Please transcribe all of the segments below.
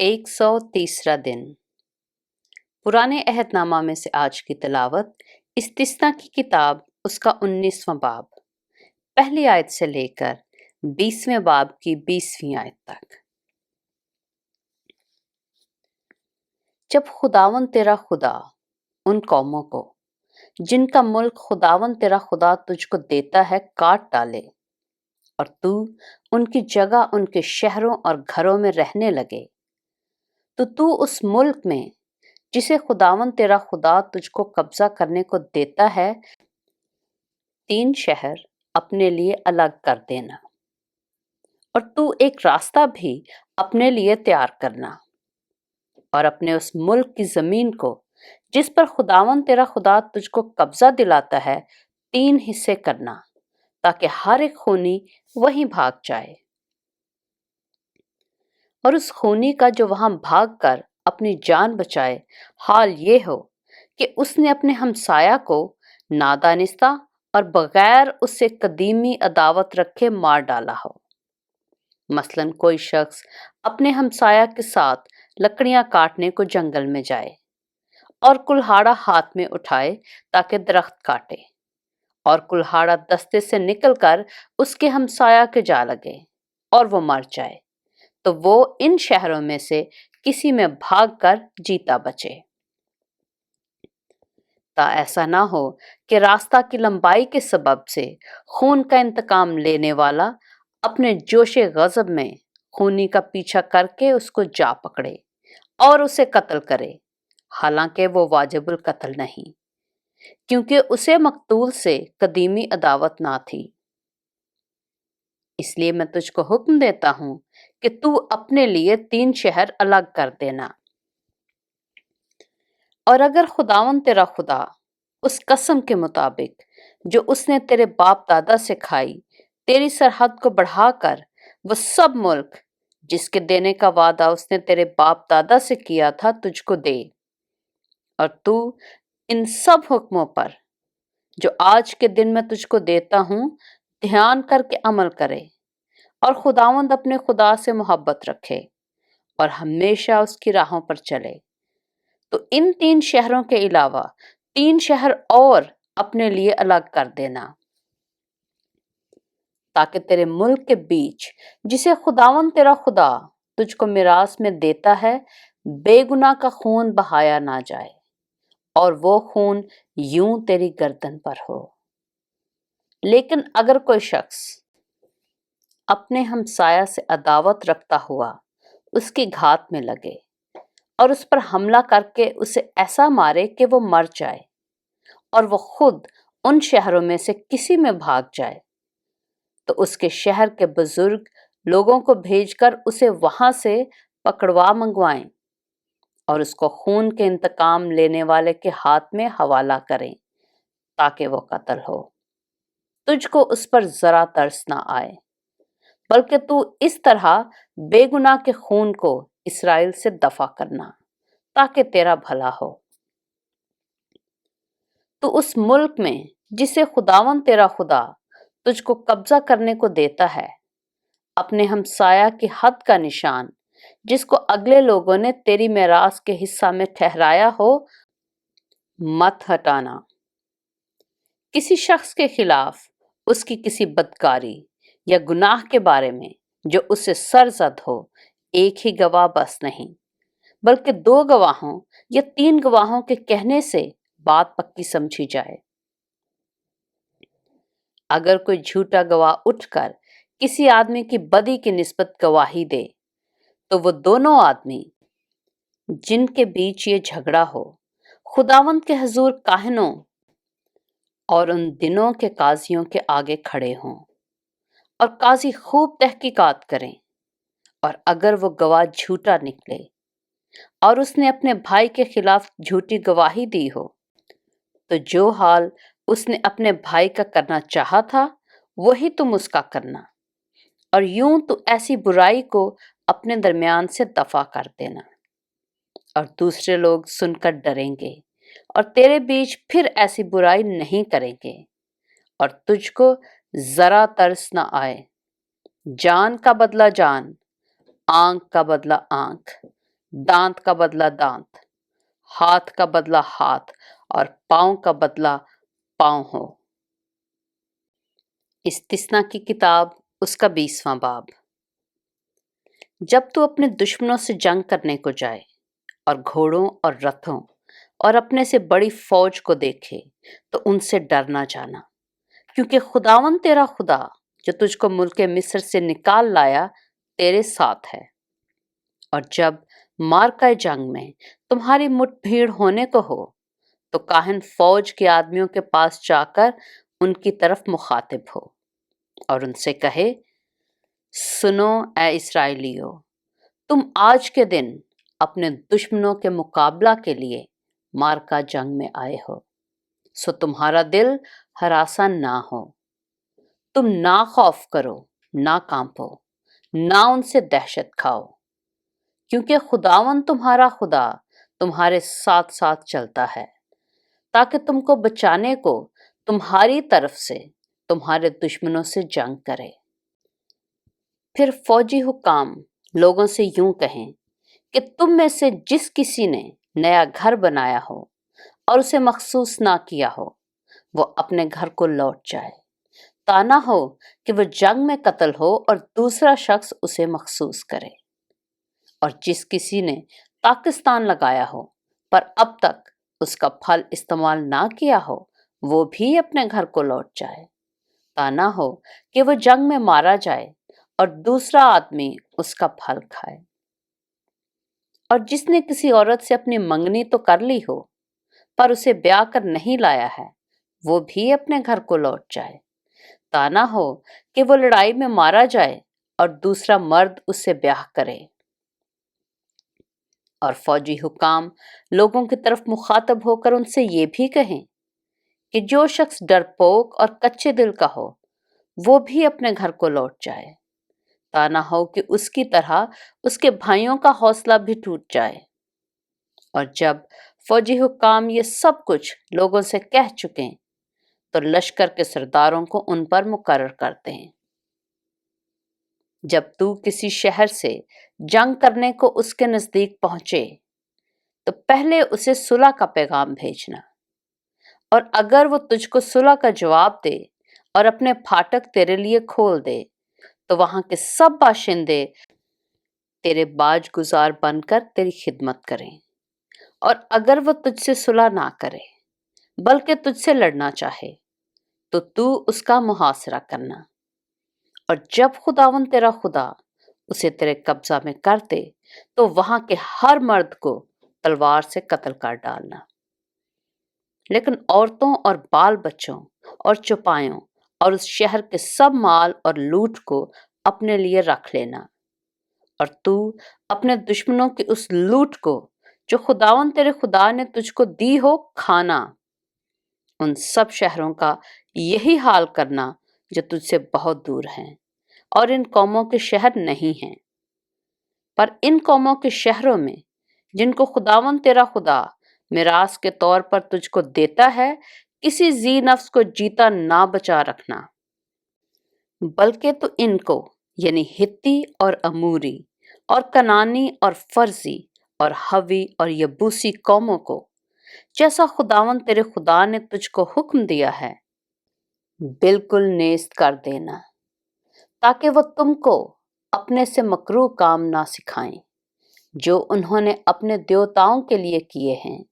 130 दिन। पुराने अहदनामा में से आज की तिलावत इस्तिस्ना की किताब उसका 19वां बाब, पहली आयत से लेकर 20वें बाब की 20वीं आयत तक। जब खुदावन तेरा खुदा उन कौमों को जिनका मुल्क खुदावन तेरा खुदा तुझको देता है काट डाले और तू उनकी जगह उनके शहरों और घरों में रहने लगे, तो तू उस मुल्क में जिसे खुदावन तेरा खुदा तुझको कब्जा करने को देता है 3 शहर अपने लिए अलग कर देना, और तू एक रास्ता भी अपने लिए तैयार करना, और अपने उस मुल्क की जमीन को जिस पर खुदावन तेरा खुदा तुझको कब्जा दिलाता है 3 हिस्से करना, ताकि हर एक खूनी वहीं भाग जाए। और उस खूनी का जो वहां भाग कर अपनी जान बचाए, हाल ये हो कि उसने अपने हमसाया को नादानिस्ता और बगैर उससे कदीमी अदावत रखे मार डाला हो। मसलन कोई शख्स अपने हमसाया के साथ लकड़ियां काटने को जंगल में जाए और कुल्हाड़ा हाथ में उठाए ताकि दरख्त काटे, और कुल्हाड़ा दस्ते से निकलकर उसके हमसाया के जा लगे और वो मर जाए, तो वो इन शहरों में से किसी में भागकर जीता बचे। ता ऐसा ना हो कि रास्ता की लंबाई के सबब से खून का इंतकाम लेने वाला अपने जोशे गजब में खूनी का पीछा करके उसको जा पकड़े और उसे कत्ल करे, हालांकि वो वाजिबुल कत्ल नहीं, क्योंकि उसे मकतूल से कदीमी अदावत ना थी। इसलिए मैं तुझको हुक्म देता हूं कि तू अपने लिए 3 शहर अलग कर देना। और अगर खुदावन तेरा खुदा उस कसम के मुताबिक जो उसने तेरे बाप दादा से खाई तेरी सरहद को बढ़ाकर वो सब मुल्क जिसके देने का वादा उसने तेरे बाप दादा से किया था तुझको दे, और तू इन सब हुक्मों पर जो आज के दिन मैं तुझको देता हूं ध्यान करके अमल करे, और खुदावंद अपने खुदा से मोहब्बत रखे और हमेशा उसकी राहों पर चले, तो इन 3 शहरों के अलावा 3 शहर और अपने लिए अलग कर देना, ताकि तेरे मुल्क के बीच जिसे खुदावन तेरा खुदा तुझको मिरास में देता है बेगुनाह का खून बहाया ना जाए, और वो खून यूं तेरी गर्दन पर हो। लेकिन अगर कोई शख्स अपने हमसाया से अदावत रखता हुआ उसकी घात में लगे और उस पर हमला करके उसे ऐसा मारे कि वो मर जाए, और वो खुद उन शहरों में से किसी में भाग जाए, तो उसके शहर के बुजुर्ग लोगों को भेजकर उसे वहां से पकड़वा मंगवाएं और उसको खून के इंतकाम लेने वाले के हाथ में हवाला करें, ताकि वो कत्ल हो। तुझको उस पर जरा तरस ना आए, बल्कि तू इस तरह बेगुनाह के खून को इसराइल से दफा करना, ताकि तेरा भला हो। तो उस मुल्क में जिसे खुदावन तेरा खुदा तुझको कब्जा करने को देता है अपने हमसाया की हद का निशान जिसको अगले लोगों ने तेरी मेरास के हिस्सा में ठहराया हो मत हटाना। किसी शख्स के खिलाफ उसकी किसी बदकारी या गुनाह के बारे में जो उससे सरजद हो एक ही गवाह बस नहीं, बल्कि 2 गवाहों या 3 गवाहों के कहने से बात पक्की समझी जाए। अगर कोई झूठा गवाह उठकर किसी आदमी की बदी की निस्बत गवाही दे, तो वो दोनों आदमी जिनके बीच ये झगड़ा हो खुदावंद के हुजूर काहिनों और उन दिनों के काजियों के आगे खड़े हों, और काजी खूब तहकीकात करें, और अगर वो गवाह झूठा निकले और उसने अपने भाई के खिलाफ झूठी गवाही दी हो, तो जो हाल उसने अपने भाई का करना चाहा था वही तुम उसका करना, और यूं तो ऐसी बुराई को अपने दरमियान से दफा कर देना, और दूसरे लोग सुनकर डरेंगे और तेरे बीच फिर ऐसी बुराई नहीं करेंगे, और तुझको जरा तरस न आए। जान का बदला जान, आंख का बदला आंख, दांत का बदला दांत, हाथ का बदला हाथ और पांव का बदला पांव हो। इस्तिस्ना की किताब उसका 20वां बाब। जब तू अपने दुश्मनों से जंग करने को जाए और घोड़ों और रथों और अपने से बड़ी फौज को देखे तो उनसे डर ना जाना, क्योंकि खुदावन तेरा खुदा जो तुझको मुल्के मिस्र से निकाल लाया तेरे साथ है। और जब मार्का जंग में तुम्हारी मुठभेड़ होने को हो तो काहिन फौज के आदमियों के पास जाकर उनकी तरफ मुखातिब हो और उनसे कहे, सुनो ए इस्राएलियों, तुम आज के दिन अपने दुश्मनों के मुकाबला के लिए मार्का जंग में आए हो, सो तुम्हारा दिल हरासा ना हो। तुम ना खौफ करो, ना कांपो, ना उनसे दहशत खाओ, क्योंकि खुदावन तुम्हारा खुदा तुम्हारे साथ साथ चलता है, ताकि तुमको बचाने को तुम्हारी तरफ से तुम्हारे दुश्मनों से जंग करे। फिर फौजी हुकाम लोगों से यूं कहें कि तुम में से जिस किसी ने नया घर बनाया हो और उसे मखसूस ना किया हो, वो अपने घर को लौट जाए, ताना हो कि वह जंग में कत्ल हो और दूसरा शख्स उसे मखसूस करे। और जिस किसी ने पाकिस्तान लगाया हो पर अब तक उसका फल इस्तेमाल ना किया हो, वो भी अपने घर को लौट जाए, ताना हो कि वह जंग में मारा जाए और दूसरा आदमी उसका फल खाए। और जिसने किसी औरत से अपनी मंगनी तो कर ली हो पर उसे ब्याह कर नहीं लाया है, वो भी अपने घर को लौट जाए, ताना हो कि वो लड़ाई में मारा जाए और दूसरा मर्द उससे ब्याह करे। और फौजी हुकाम लोगों की तरफ मुखातब होकर उनसे ये भी कहें कि जो शख्स डरपोक और कच्चे दिल का हो, वो भी अपने घर को लौट जाए, ताना हो कि उसकी तरह उसके भाइयों का हौसला भी टूट जाए। और जब फौजी हुकाम ये सब कुछ लोगों से कह चुके तो लश्कर के सरदारों को उन पर मुकर्रर करते हैं। जब तू किसी शहर से जंग करने को उसके नजदीक पहुंचे तो पहले उसे सुलह का पैगाम भेजना, और अगर वो तुझको सुलह का जवाब दे और अपने फाटक तेरे लिए खोल दे तो वहां के सब बाशिंदे तेरे बाज गुजार बनकर तेरी खिदमत करें। और अगर वो तुझसे सुलह ना करे बल्कि तुझसे लड़ना चाहे तो तू उसका मुहासरा करना। और जब खुदावन तेरा खुदा उसे तेरे कब्जा में कर दे तो वहां के हर मर्द को तलवार से कत्ल कर डालना, लेकिन औरतों और बाल बच्चों और चौपायों और उस शहर के सब माल और लूट को अपने लिए रख लेना। और तू अपने दुश्मनों की उस लूट को जो खुदावन तेरे खुदा ने तुझको दी हो खाना। उन सब शहरों का यही हाल करना जो तुझसे बहुत दूर हैं और इन कौमों के शहर नहीं हैं, पर इन कौमों के शहरों में जिनको खुदावन तेरा खुदा मिरास के तौर पर तुझको देता है, किसी जी नफ्स को जीता ना बचा रखना, बल्कि तो इनको यानी हित्ती और अमूरी और कनानी और फर्जी और हवी और यबूसी कौमों को, जैसा खुदावन तेरे खुदा ने तुझको हुक्म दिया है, बिल्कुल नेस्त कर देना, ताकि वो तुमको अपने से मकरूह काम ना सिखाएं जो उन्होंने अपने देवताओं के लिए किए हैं,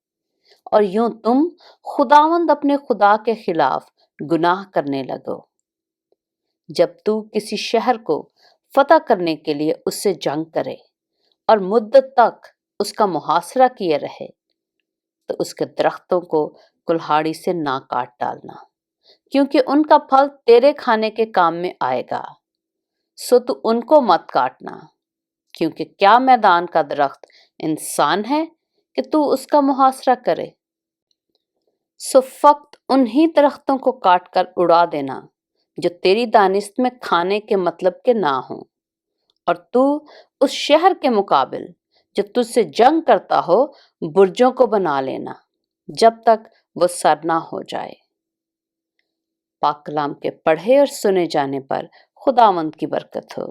और यूं तुम खुदावंद अपने खुदा के खिलाफ गुनाह करने लगो। जब तू किसी शहर को फतह करने के लिए उससे जंग करे और मुद्दत तक उसका मुहासरा किए रहे तो उसके दरख्तों को कुल्हाड़ी से ना काट डालना, क्योंकि उनका फल तेरे खाने के काम में आएगा, सो तू उनको मत काटना, क्योंकि क्या मैदान का दरख्त इंसान है कि तू उसका मुहासरा करे। सो फक्त उन्हीं दरख्तों को काट कर उड़ा देना जो तेरी दानिस्त में खाने के मतलब के ना हो, और तू उस शहर के मुकाबिल जो तुझसे जंग करता हो बुर्जों को बना लेना जब तक वो सर ना हो जाए। पाक कलाम के पढ़े और सुने जाने पर खुदावंद की बरकत हो।